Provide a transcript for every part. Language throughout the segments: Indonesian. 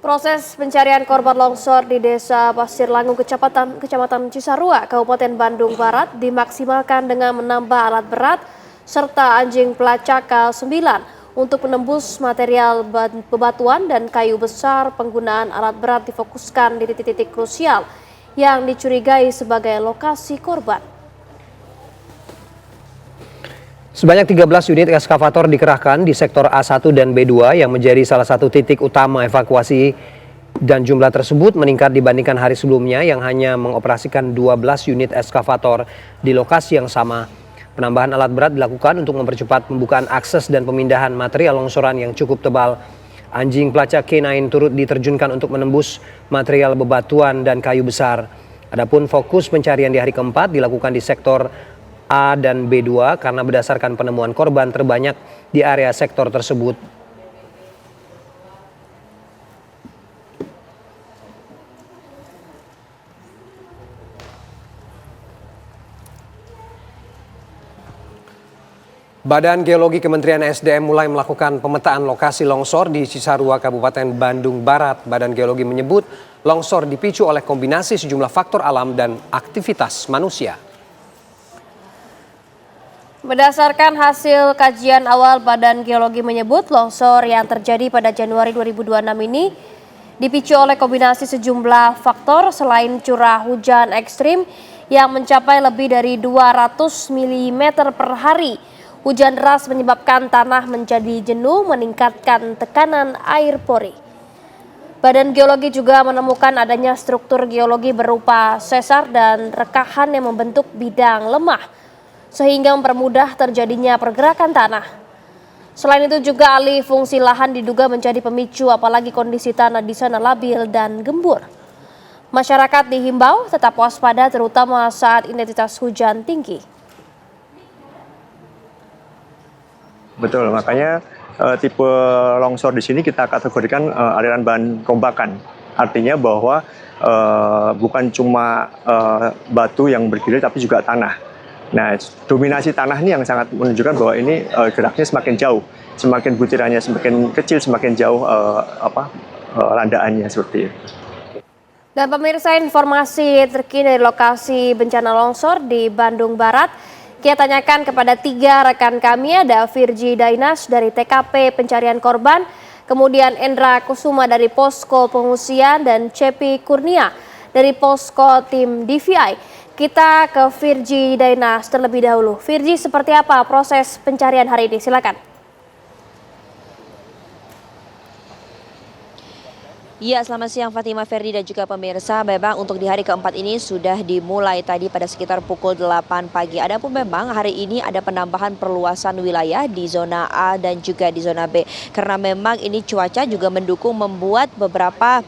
Proses pencarian korban longsor di Desa Pasir Langu, Kecamatan Cisarua, Kabupaten Bandung Barat dimaksimalkan dengan menambah alat berat serta anjing pelacak K9 untuk menembus material bebatuan dan kayu besar. Penggunaan alat berat difokuskan di titik-titik krusial yang dicurigai sebagai lokasi korban. Sebanyak 13 unit ekskavator dikerahkan di sektor A1 dan B2 yang menjadi salah satu titik utama evakuasi, dan jumlah tersebut meningkat dibandingkan hari sebelumnya yang hanya mengoperasikan 12 unit ekskavator di lokasi yang sama. Penambahan alat berat dilakukan untuk mempercepat pembukaan akses dan pemindahan material longsoran yang cukup tebal. Anjing pelacak K9 turut diterjunkan untuk menembus material bebatuan dan kayu besar. Adapun fokus pencarian di hari keempat dilakukan di sektor A dan B2 karena berdasarkan penemuan korban terbanyak di area sektor tersebut. Badan Geologi Kementerian SDM mulai melakukan pemetaan lokasi longsor di Cisarua, Kabupaten Bandung Barat. Badan Geologi menyebut longsor dipicu oleh kombinasi sejumlah faktor alam dan aktivitas manusia. Berdasarkan hasil kajian awal, Badan Geologi menyebut longsor yang terjadi pada Januari 2026 ini dipicu oleh kombinasi sejumlah faktor selain curah hujan ekstrim yang mencapai lebih dari 200 mm per hari. Hujan deras menyebabkan tanah menjadi jenuh, meningkatkan tekanan air pori. Badan Geologi juga menemukan adanya struktur geologi berupa sesar dan rekahan yang membentuk bidang lemah, sehingga mempermudah terjadinya pergerakan tanah. Selain itu juga alih fungsi lahan diduga menjadi pemicu, apalagi kondisi tanah di sana labil dan gembur. Masyarakat dihimbau tetap waspada terutama saat intensitas hujan tinggi. Betul, makanya tipe longsor di sini kita kategorikan aliran bahan rombakan. Artinya bahwa bukan cuma batu yang bergilir tapi juga tanah. Nah, dominasi tanah ini yang sangat menunjukkan bahwa ini geraknya semakin jauh, semakin butirannya semakin kecil, semakin jauh landaannya seperti itu. Dan pemirsa, informasi terkini dari lokasi bencana longsor di Bandung Barat kita tanyakan kepada 3 rekan kami. Ada Virgi Dainas dari TKP pencarian korban, kemudian Endra Kusuma dari Posko Pengungsian, dan Cepi Kurnia dari Posko Tim DVI. Kita ke Virgi Dainas terlebih dahulu. Virgi, seperti apa proses pencarian hari ini? Silakan. Ya, selamat siang Fatima, Ferdi dan juga pemirsa. Memang untuk di hari keempat ini sudah dimulai tadi pada sekitar pukul 8 pagi. Adapun memang hari ini ada penambahan perluasan wilayah di zona A dan juga di zona B. Karena memang ini cuaca juga mendukung, membuat beberapa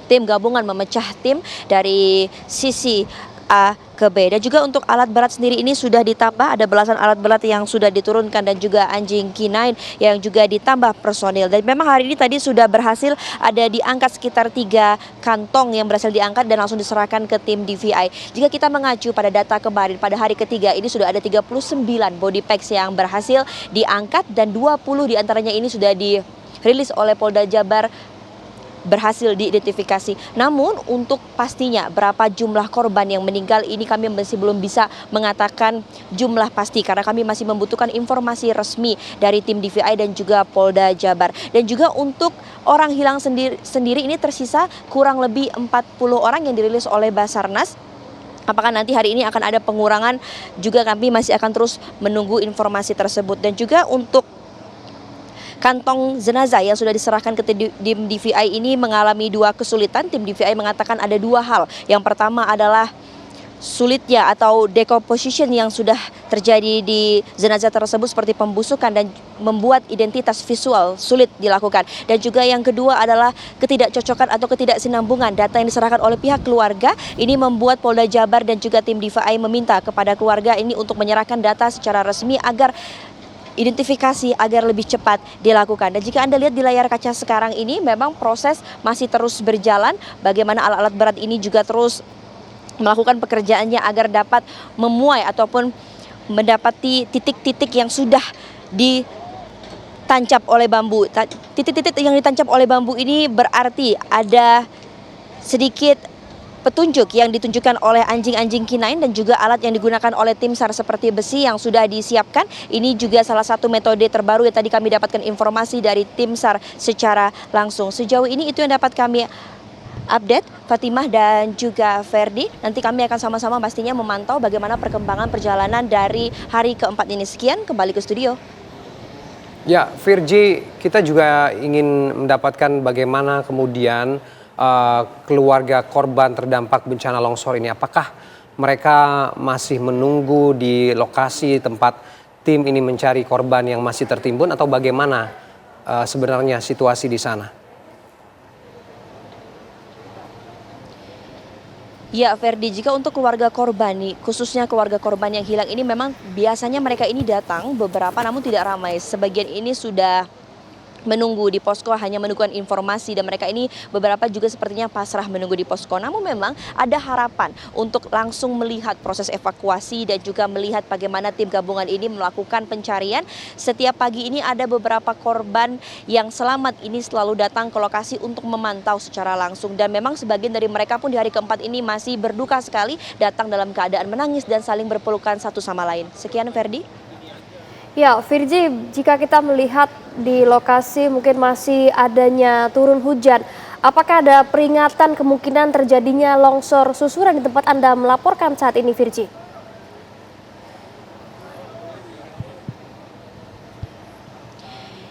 tim gabungan memecah tim dari sisi A ke B. Dan juga untuk alat berat sendiri ini sudah ditambah, ada belasan alat berat yang sudah diturunkan dan juga anjing K9 yang juga ditambah personil. Dan memang hari ini tadi sudah berhasil ada diangkat sekitar 3 kantong yang berhasil diangkat dan langsung diserahkan ke tim DVI. Jika kita mengacu pada data kemarin pada hari ketiga ini sudah ada 39 body packs yang berhasil diangkat dan 20 diantaranya ini sudah dirilis oleh Polda Jabar, berhasil diidentifikasi. Namun untuk pastinya berapa jumlah korban yang meninggal ini kami masih belum bisa mengatakan jumlah pasti karena kami masih membutuhkan informasi resmi dari tim DVI dan juga Polda Jabar. Dan juga untuk orang hilang sendiri ini tersisa kurang lebih 40 orang yang dirilis oleh Basarnas. Apakah nanti hari ini akan ada pengurangan, juga kami masih akan terus menunggu informasi tersebut. Dan juga untuk kantong jenazah yang sudah diserahkan ke tim DVI ini mengalami 2 kesulitan. Tim DVI mengatakan ada 2 hal. Yang pertama adalah sulitnya atau decomposition yang sudah terjadi di jenazah tersebut seperti pembusukan dan membuat identitas visual sulit dilakukan. Dan juga yang kedua adalah ketidakcocokan atau ketidaksinambungan data yang diserahkan oleh pihak keluarga. Ini membuat Polda Jabar dan juga tim DVI meminta kepada keluarga ini untuk menyerahkan data secara resmi agar identifikasi agar lebih cepat dilakukan. Dan jika Anda lihat di layar kaca sekarang ini memang proses masih terus berjalan. Bagaimana alat-alat berat ini juga terus melakukan pekerjaannya agar dapat memuai ataupun mendapati titik-titik yang sudah ditancap oleh bambu. Titik-titik yang ditancap oleh bambu ini berarti ada sedikit petunjuk yang ditunjukkan oleh anjing-anjing K9 dan juga alat yang digunakan oleh tim SAR seperti besi yang sudah disiapkan. Ini juga salah satu metode terbaru yang tadi kami dapatkan informasi dari tim SAR secara langsung. Sejauh ini itu yang dapat kami update, Fatimah dan juga Ferdi. Nanti kami akan sama-sama pastinya memantau bagaimana perkembangan perjalanan dari hari keempat ini. Sekian, kembali ke studio. Ya, Virgi, kita juga ingin mendapatkan bagaimana kemudian keluarga korban terdampak bencana longsor ini. Apakah mereka masih menunggu di lokasi tempat tim ini mencari korban yang masih tertimbun atau bagaimana sebenarnya situasi di sana? Ya, Ferdi, jika untuk keluarga korban nih, khususnya keluarga korban yang hilang ini memang biasanya mereka ini datang beberapa namun tidak ramai. Sebagian ini sudah menunggu di posko, hanya menunggukan informasi, dan mereka ini beberapa juga sepertinya pasrah menunggu di posko. Namun memang ada harapan untuk langsung melihat proses evakuasi dan juga melihat bagaimana tim gabungan ini melakukan pencarian. Setiap pagi ini ada beberapa korban yang selamat ini selalu datang ke lokasi untuk memantau secara langsung, dan memang sebagian dari mereka pun di hari keempat ini masih berduka sekali, datang dalam keadaan menangis dan saling berpelukan satu sama lain. Sekian, Ferdi. Ya, Virgi, jika kita melihat di lokasi mungkin masih adanya turun hujan, apakah ada peringatan kemungkinan terjadinya longsor susulan di tempat Anda melaporkan saat ini, Virgi?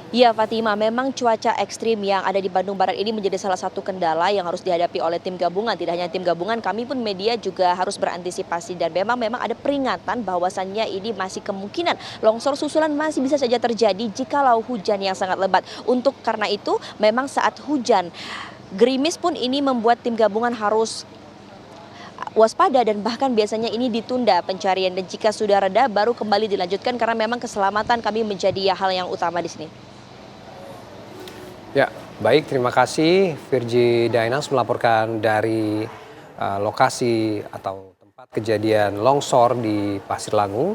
Ya, Fatima, memang cuaca ekstrim yang ada di Bandung Barat ini menjadi salah satu kendala yang harus dihadapi oleh tim gabungan. Tidak hanya tim gabungan, kami pun media juga harus berantisipasi, dan memang ada peringatan bahwasannya ini masih kemungkinan longsor susulan masih bisa saja terjadi jikalau hujan yang sangat lebat. Karena itu, memang saat hujan gerimis pun ini membuat tim gabungan harus waspada, dan bahkan biasanya ini ditunda pencarian, dan jika sudah reda baru kembali dilanjutkan karena memang keselamatan kami menjadi hal yang utama di sini. Ya, baik, terima kasih Virgi Dainas melaporkan dari lokasi atau tempat kejadian longsor di Pasir Langung.